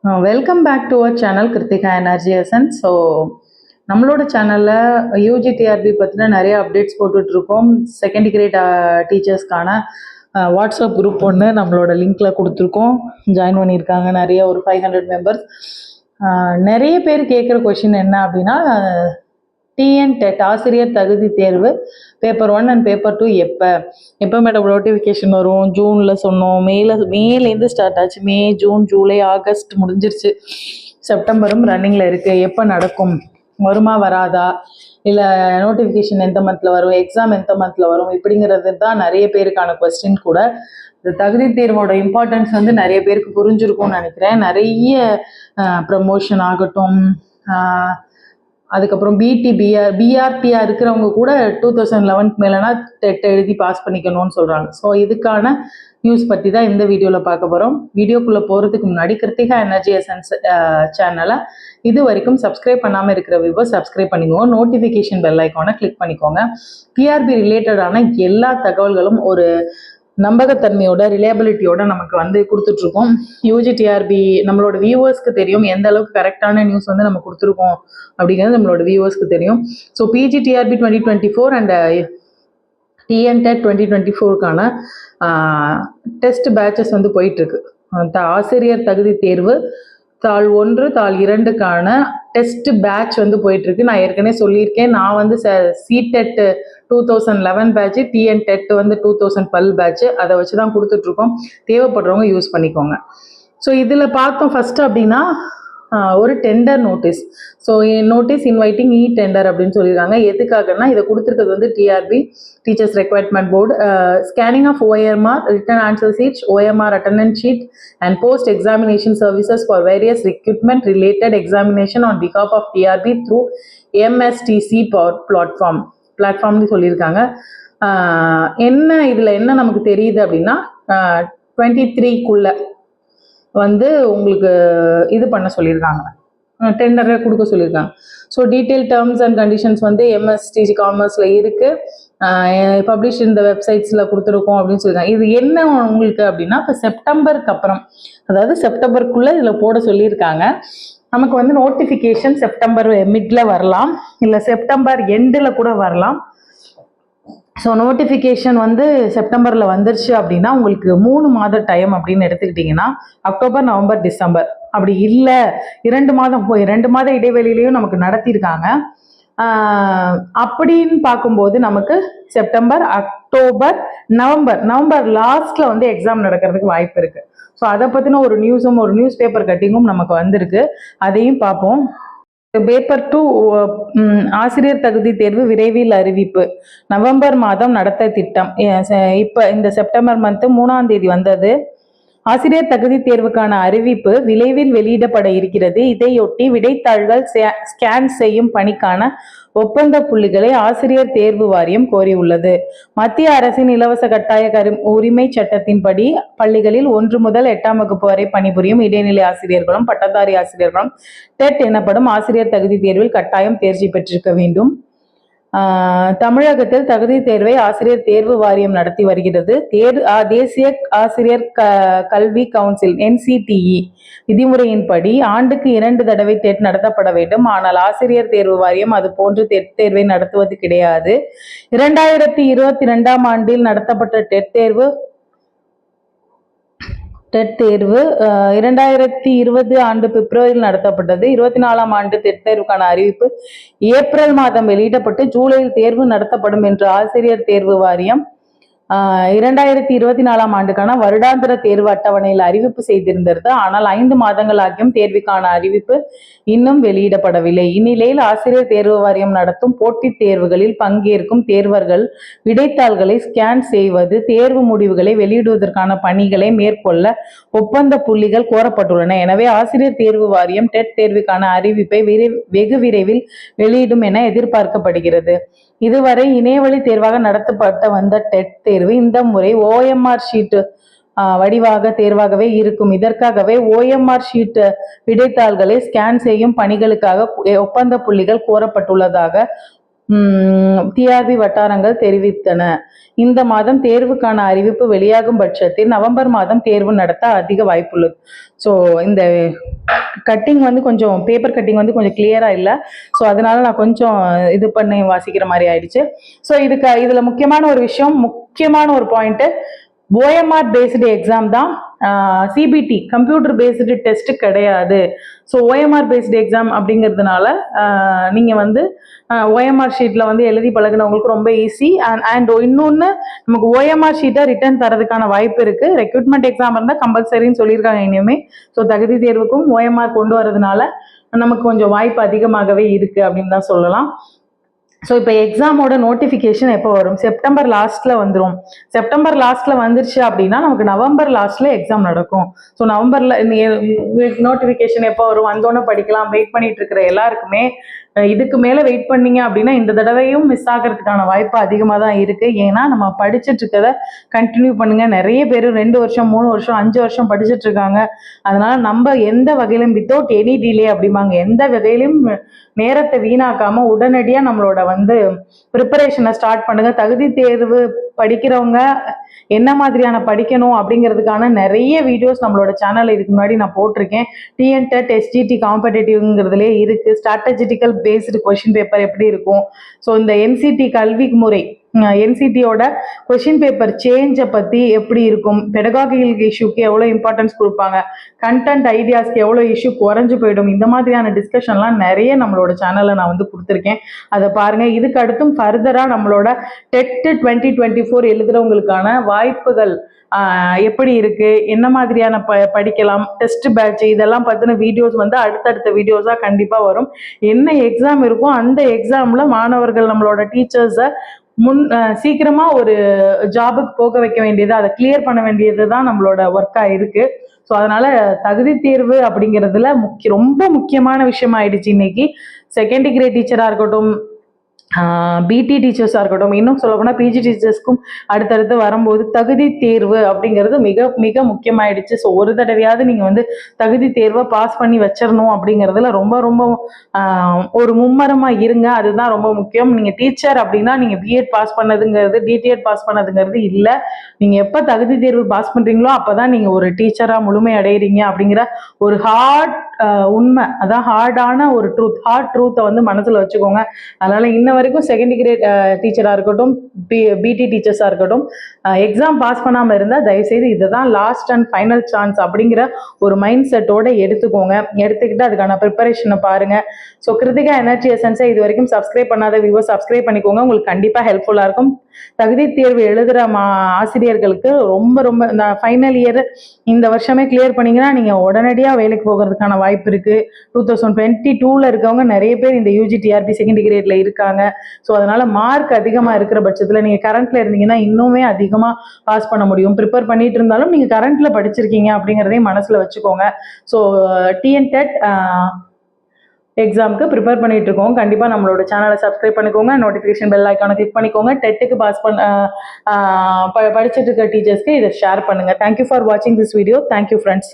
Welcome back to our channel Kiruthika energy essence. So நம்மளோட சேனலில் UGTRB பற்றின நிறைய அப்டேட்ஸ் போட்டுட்ருக்கோம். செகண்ட் கிரேட் டீச்சர்ஸ்க்கான வாட்ஸ்அப் குரூப் ஒன்று நம்மளோட லிங்க்ல கொடுத்துருக்கோம். ஜாயின் பண்ணியிருக்காங்க நிறைய, ஒரு 500 மெம்பர்ஸ். நிறைய பேர் கேட்குற கொஷின் என்ன அப்படின்னா, டிஎன்-டெட் ஆசிரியர் தகுதி தேர்வு பேப்பர் 1 அண்ட் பேப்பர் 2 எப்போ மேடம் நோட்டிஃபிகேஷன் வரும்? ஜூனில் சொன்னோம், மேலேருந்து ஸ்டார்ட் ஆச்சு. மே, ஜூன், ஜூலை, ஆகஸ்ட் முடிஞ்சிருச்சு. செப்டம்பரும் ரன்னிங்கில் இருக்குது. எப்போ நடக்கும்? வருமா வராதா? இல்லை நோட்டிஃபிகேஷன் எந்த மந்தில் வரும்? எக்ஸாம் எந்த மந்தில் வரும்? இப்படிங்கிறது தான் நிறைய பேருக்கான கொஸ்டின் கூட. இந்த தகுதி தேர்வோட இம்பார்ட்டன்ஸ் வந்து நிறைய பேருக்கு புரிஞ்சிருக்கும்னு நினைக்கிறேன். நிறைய ப்ரமோஷன் ஆகட்டும், அதுக்கப்புறம் பிஆர்டிஆர் இருக்கிறவங்க கூட 2011 மேலேனா டெட் எழுதி பாஸ் பண்ணிக்கணும்னு சொல்கிறாங்க. ஸோ இதுக்கான நியூஸ் பற்றி தான் இந்த வீடியோவில் பார்க்க போகிறோம். வீடியோக்குள்ளே போகிறதுக்கு முன்னாடி கிருத்திகா எனர்ஜி எசன்ஸ் சேனலை இது வரைக்கும் சப்ஸ்கிரைப் பண்ணாமல் இருக்கிற வியூவர்ஸ் சப்ஸ்கிரைப் பண்ணிக்கோங்க. நோட்டிஃபிகேஷன் பெல் ஐக்கானை கிளிக் பண்ணிக்கோங்க. டிஆர்பி ரிலேட்டடான எல்லா தகவல்களும் ஒரு நம்பகத்தன்மையோட, ரிலையபிலிட்டியோட நமக்கு வந்து கொடுத்துட்ருக்கோம். யூஜிடிஆர்பி நம்மளோட வியூவர்ஸ்க்கு தெரியும் எந்த அளவுக்கு கரெக்டான நியூஸ் வந்து நம்ம கொடுத்துருக்கோம் அப்படிங்கிறது நம்மளோட வியூவர்ஸ்க்கு தெரியும். ஸோ பிஜிடிஆர்பி 2024 அண்ட் டிஎன்-டெட் 2024க்கான டெஸ்ட் பேட்சஸ் வந்து போயிட்டுருக்கு. ஆசிரியர் தகுதி தேர்வு தாள் 1, தாள் 2க்கான டெஸ்ட் பேட்ச் வந்து போயிட்டுருக்கு. நான் ஏற்கனவே சொல்லியிருக்கேன், நான் வந்து சிடெட் 2011 பேட்ச், டிஎன்-டெட் வந்து 2012 பேட்ச், அதை வச்சு தான் கொடுத்துட்ருக்கோம். தேவைப்படுறவங்க யூஸ் பண்ணிக்கோங்க. ஸோ இதில் பார்த்தோம் ஃபஸ்ட்டு அப்படின்னா ஒரு tender notice. So notice inviting tender அப்படின்னு சொல்லியிருக்காங்க. எதுக்காகனா, இதை கொடுத்துருக்கிறது வந்து TRB teachers requirement board. Scanning of OMR written answer sheet, OMR attendance sheet and post examination services for various recruitment related examination on பிகாஃப் ஆஃப் டிஆர்பி த்ரூ MSTC பிளாட்ஃபார்ம்னு சொல்லியிருக்காங்க. இதில் என்ன நமக்கு தெரியுது அப்படின்னா, 23க்குள்ள வந்து உங்களுக்கு இது பண்ண சொல்லியிருக்காங்க, டெண்டரை கொடுக்க சொல்லியிருக்காங்க. So detail terms and conditions வந்து MSTC காமர்ஸில் இருக்குது, பப்ளிஷ் இந்த வெப்சைட்ஸில் கொடுத்துருக்கோம் அப்படின்னு சொல்லியிருக்காங்க. இது என்ன உங்களுக்கு அப்படின்னா, இப்போ செப்டம்பருக்கு அப்புறம், அதாவது செப்டம்பருக்குள்ளே இதில் போட சொல்லியிருக்காங்க. நமக்கு வந்து நோட்டிஃபிகேஷன் செப்டம்பர் மிட்ல வரலாம், இல்லை செப்டம்பர் எண்டில் கூட வரலாம். ஸோ நோட்டிஃபிகேஷன் வந்து செப்டம்பரில் வந்துருச்சு அப்படின்னா உங்களுக்கு 3 மாத டைம் அப்படின்னு எடுத்துக்கிட்டிங்கன்னா, அக்டோபர், நவம்பர், டிசம்பர். அப்படி இல்லை 2 மாதம் 2 மாத இடைவெளியிலையும் நமக்கு நடத்தியிருக்காங்க. அப்படின்னு பார்க்கும்போது நமக்கு செப்டம்பர், அக்டோபர், நவம்பர் லாஸ்ட்ல வந்து எக்ஸாம் நடக்கிறதுக்கு வாய்ப்பு இருக்கு. ஸோ அதை பற்றின ஒரு நியூஸும் ஒரு நியூஸ் பேப்பர் கட்டிங்கும் நமக்கு வந்திருக்கு. அதையும் பார்ப்போம். பேப்பர் 2 ஆசிரியர் தகுதி தேர்வு விரைவில் அறிவிப்பு. நவம்பர் மாதம் நடத்த திட்டம். இப்போ இந்த செப்டம்பர் மந்த் 3ஆம் தேதி வந்தது. ஆசிரியர் தகுதி தேர்வுக்கான அறிவிப்பு விரைவில் வெளியிடப்பட இருக்கிறது. இதையொட்டி விடைத்தாள்கள் ஸ்கேன் செய்யும் பணிக்கான ஒப்பந்த புள்ளிகளை ஆசிரியர் தேர்வு வாரியம் கோரியுள்ளது. மத்திய அரசின் இலவச கட்டாய உரிமை சட்டத்தின்படி பள்ளிகளில் 1 முதல் 8ஆம் வகுப்பு வரை பணிபுரியும் இடைநிலை ஆசிரியர்களும் பட்டதாரி ஆசிரியர்களும் டெட் எனப்படும் ஆசிரியர் தகுதி தேர்வில் கட்டாயம் தேர்ச்சி பெற்றிருக்க வேண்டும். தமிழகத்தில் தகுதி தேர்வை ஆசிரியர் தேர்வு வாரியம் நடத்தி வருகிறது. தேசிய ஆசிரியர் கல்வி கவுன்சில் NCTE விதிமுறையின்படி ஆண்டுக்கு 2 தடவை டெட் நடத்தப்பட வேண்டும். ஆனால் ஆசிரியர் தேர்வு வாரியம் அது போன்று டெட் தேர்வை நடத்துவது கிடையாது. 2022ஆம் ஆண்டில் நடத்தப்பட்ட டெட் தேர்வு 2020 ஆண்டு பிப்ரவரியில் நடத்தப்பட்டது. 24ஆம் ஆண்டு டெட் தேர்வுக்கான அறிவிப்பு ஏப்ரல் மாதம் வெளியிடப்பட்டு ஜூலையில் தேர்வு நடத்தப்படும் என்று ஆசிரியர் தேர்வு வாரியம் 2024ஆம் ஆண்டுக்கான வருடாந்திர தேர்வு அட்டவணையில் அறிவிப்பு செய்திருந்தது. ஆனால் 5 மாதங்கள் ஆகியும் தேர்வுக்கான அறிவிப்பு இன்னும் வெளியிடப்படவில்லை. இந்நிலையில் ஆசிரியர் தேர்வு வாரியம் நடத்தும் போட்டித் தேர்வுகளில் பங்கேற்கும் தேர்வர்கள் விடைத்தாள்களை ஸ்கேன் செய்வது, தேர்வு முடிவுகளை வெளியிடுவதற்கான பணிகளை மேற்கொள்ள ஒப்பந்த புள்ளிகள் கோரப்பட்டுள்ளன. எனவே ஆசிரியர் தேர்வு வாரியம் டெட் தேர்வுக்கான அறிவிப்பை வெகு விரைவில் வெளியிடும் என எதிர்பார்க்கப்படுகிறது. இதுவரை இணையவழி தேர்வாக நடத்தப்பட்ட வந்த டெட் தேர்வு இந்த முறை OMR ஷீட் வடிவாக தேர்வாகவே இருக்கும். இதற்காகவே OMR ஷீட் விடைத்தாள்களை ஸ்கேன் செய்யும் பணிகளுக்காக ஒப்பந்த புள்ளிகள் கோரப்பட்டுள்ளதாக டிஆர்பி வட்டாரங்கள் தெரிவித்தன. இந்த மாதம் தேர்வுக்கான அறிவிப்பு வெளியாகும் பட்சத்தில் நவம்பர் மாதம் தேர்வு நடத்த அதிக வாய்ப்புள்ளது. ஸோ இந்த கட்டிங் வந்து கொஞ்சம் பேப்பர் கட்டிங் வந்து கொஞ்சம் கிளியரா இல்லை. ஸோ அதனால நான் கொஞ்சம் இது பண்ணி வாசிக்கிற மாதிரி ஆயிடுச்சு. ஸோ இதுல முக்கியமான ஒரு விஷயம், முக்கியமான ஒரு பாயிண்ட், ஓஎம்ஆர் பேஸ்டு எக்ஸாம் தான், சிபிடி கம்ப்யூட்டர் பேஸ்டு டெஸ்ட் கிடையாது. ஸோ ஓஎம்ஆர் பேஸ்டு எக்ஸாம் அப்படிங்கிறதுனால நீங்கள் வந்து ஓஎம்ஆர் ஷீட்டில் வந்து எழுதி பழகினவங்களுக்கு ரொம்ப ஈஸி. அண்ட் இன்னொன்று, நமக்கு ஓஎம்ஆர் ஷீட்டை ரிட்டர்ன் தரதுக்கான வாய்ப்பு இருக்குது. ரெக்ரூட்மெண்ட் எக்ஸாம் இருந்தால் கம்பல்சரின்னு சொல்லியிருக்காங்க இனிமே. ஸோ தகுதி தேர்வுக்கும் ஓஎம்ஆர் கொண்டு வரதுனால நமக்கு கொஞ்சம் வாய்ப்பு அதிகமாகவே இருக்குது அப்படின்னு தான் சொல்லலாம். ஸோ இப்போ எக்ஸாமோட நோட்டிஃபிகேஷன் எப்போ வரும்? செப்டம்பர் லாஸ்ட்ல வந்துடும். செப்டம்பர் லாஸ்ட்ல வந்துருச்சு அப்படின்னா நமக்கு நவம்பர் லாஸ்ட்ல எக்ஸாம் நடக்கும். ஸோ நவம்பர்ல நோட்டிஃபிகேஷன் எப்போ வரும், வந்தோன்னே படிக்கலாம் வெயிட் பண்ணிட்டு இருக்கிற எல்லாருக்குமே இதுக்கு மேலே வெயிட் பண்ணீங்க அப்படின்னா இந்த தடவையும் மிஸ் ஆகிறதுக்கான வாய்ப்பு அதிகமாக தான் இருக்குது. ஏன்னா நம்ம படிச்சுட்டு இருக்கதை கண்டினியூ பண்ணுங்க. நிறைய பேர் 2 வருஷம் 3 வருஷம் 5 வருஷம் படிச்சுட்டு இருக்காங்க. அதனால நம்ம எந்த வகையிலும் வித்தவுட் எனி டிலே அப்படிம்பாங்க, எந்த வகையிலும் நேரத்தை வீணாக்காம உடனடியாக நம்மளோட வந்து ப்ரிப்பரேஷனை ஸ்டார்ட் பண்ணுங்க. தகுதி தேர்வு படிக்கிறவங்க என்ன மாதிரியான படிக்கணும் அப்படிங்கிறதுக்கான நிறைய வீடியோஸ் நம்மளோட சேனல் இதுக்கு முன்னாடி நான் போட்டிருக்கேன். டிஎன்டெட் எஸ்ஜிடி காம்படேட்டிவ்ங்கிறதுலே இருக்கு. ஸ்ட்ராட்டஜிட்டிக்கல் பேஸ்டு கொஷின் பேப்பர் எப்படி இருக்கும், ஸோ இந்த என்சிடி கல்வி முறை என்சிடியோட கொஷின் பேப்பர் சேஞ்சை பற்றி எப்படி இருக்கும், பெடகாகிக்கல் இஷ்யூக்கு எவ்வளோ இம்பார்ட்டன்ஸ் கொடுப்பாங்க, கண்டென்ட் ஐடியாஸ்க்கு எவ்வளோ இஷ்யூ குறைஞ்சு போயிடும், இந்த மாதிரியான டிஸ்கஷன்லாம் நிறைய நம்மளோட சேனலில் நான் வந்து கொடுத்துருக்கேன். அதை பாருங்கள். இதுக்கு அடுத்தும் ஃபர்தராக நம்மளோட டெட் 2024 எழுதுறவங்களுக்கான வாய்ப்புகள் எப்படி இருக்கு, என்ன மாதிரியான படிக்கலாம், டெஸ்ட் பேட்ச், இதெல்லாம் பற்றின வீடியோஸ் வந்து அடுத்தடுத்த வீடியோஸாக கண்டிப்பாக வரும். என்ன எக்ஸாம் இருக்கோ அந்த எக்ஸாமில் மாணவர்கள் நம்மளோட டீச்சர்ஸை சீக்கிரமா ஒரு ஜாபுக்கு போக வைக்க வேண்டியது, அதை கிளியர் பண்ண வேண்டியது தான் நம்மளோட ஒர்க்கா இருக்கு. ஸோ அதனால தகுதி தேர்வு அப்படிங்கிறதுல ரொம்ப முக்கியமான விஷயம் ஆயிடுச்சு இன்னைக்கு. செகண்ட் டிகிரி டீச்சரா இருக்கட்டும், பிடி டீச்சர்ஸாக இருக்கட்டும், இன்னும் சொல்ல போனால் பிஜி டீச்சர்ஸ்க்கும் அடுத்தடுத்து வரும்போது தகுதி தேர்வு அப்படிங்கிறது மிக மிக முக்கியமாயிடுச்சு. ஸோ ஒரு தடவையாவது நீங்கள் வந்து தகுதி தேர்வை பாஸ் பண்ணி வச்சிடணும் அப்படிங்கிறதுல ரொம்ப ரொம்ப ஒரு மும்மரமாக இருங்க. அதுதான் ரொம்ப முக்கியம். நீங்கள் டீச்சர் அப்படின்னா நீங்கள் பிஎட் பாஸ் பண்ணதுங்கிறது டிடிஎட் பாஸ் பண்ணதுங்கிறது இல்லை. நீங்கள் எப்போ தகுதி தேர்வு பாஸ் பண்ணுறீங்களோ அப்போ தான் நீங்கள் ஒரு டீச்சராக முழுமை அடைகிறீங்க அப்படிங்கிற ஒரு உண்மை, அதான் ஹார்டான ஒரு ஹார்ட் ட்ரூத்தை வந்து மனசில் வச்சுக்கோங்க. அதனால இன்ன வரைக்கும் செகண்ட் டிகிரி டீச்சராக இருக்கட்டும், பிடி டீச்சர்ஸாக இருக்கட்டும், எக்ஸாம் பாஸ் பண்ணாமல் இருந்தால் தயவுசெய்து இதுதான் லாஸ்ட் அண்ட் ஃபைனல் சான்ஸ் அப்படிங்கிற ஒரு மைண்ட் செட்டோட எடுத்துக்கோங்க. எடுத்துக்கிட்டு அதுக்கான ப்ரிப்பரேஷனை பாருங்க. ஸோ கிருத்திகா எனர்ஜி எசன்ஸை இது வரைக்கும் சப்ஸ்கிரைப் பண்ணாத வியூவர்ஸ் சப்ஸ்கிரைப் பண்ணிக்கோங்க. உங்களுக்கு கண்டிப்பாக ஹெல்ப்ஃபுல்லாக இருக்கும். தகுதி தேர்வு எழுதுகிற ஆசிரியர்களுக்கு ரொம்ப ரொம்ப இந்த ஃபைனல் இயர் இந்த வருஷமே கிளியர் பண்ணீங்கன்னா நீங்கள் உடனடியாக வேலைக்கு போகிறதுக்கான வாய்ப்பு இருக்குது. 2022 இருக்கவங்க நிறைய பேர் இந்த யூஜி டிஆர்பி செகண்ட் டிகிரேட்ல இருக்காங்க. ஸோ அதனால மார்க் அதிகமாக இருக்கிற பட்சத்தில் நீங்கள் கரண்ட்ல இருந்தீங்கன்னா இன்னுமே அதிகமாக பாஸ் பண்ண முடியும். ப்ரிப்பேர் பண்ணிட்டு இருந்தாலும் நீங்கள் கரண்ட்ல படிச்சிருக்கீங்க அப்படிங்கிறதையும் மனசில் வச்சுக்கோங்க. ஸோ டிஎன்டெட் எக்ஸாமுக்கு ப்ரிப்பேர் பண்ணிட்டு இருக்கோம். கண்டிப்பாக நம்மளோட சேனலை சப்ஸ்கிரைப் பண்ணிக்கோங்க. நோட்டிஃபிகேஷன் பெல் ஐக்கானை கிளிக் பண்ணிக்கோங்க. டெட்டுக்கு பாஸ் படிச்சுட்டு இருக்க டீச்சர்ஸ்க்கு இதை ஷேர் பண்ணுங்க. தேங்க்யூ ஃபார் வாட்சிங் திஸ் வீடியோ. Thank you friends.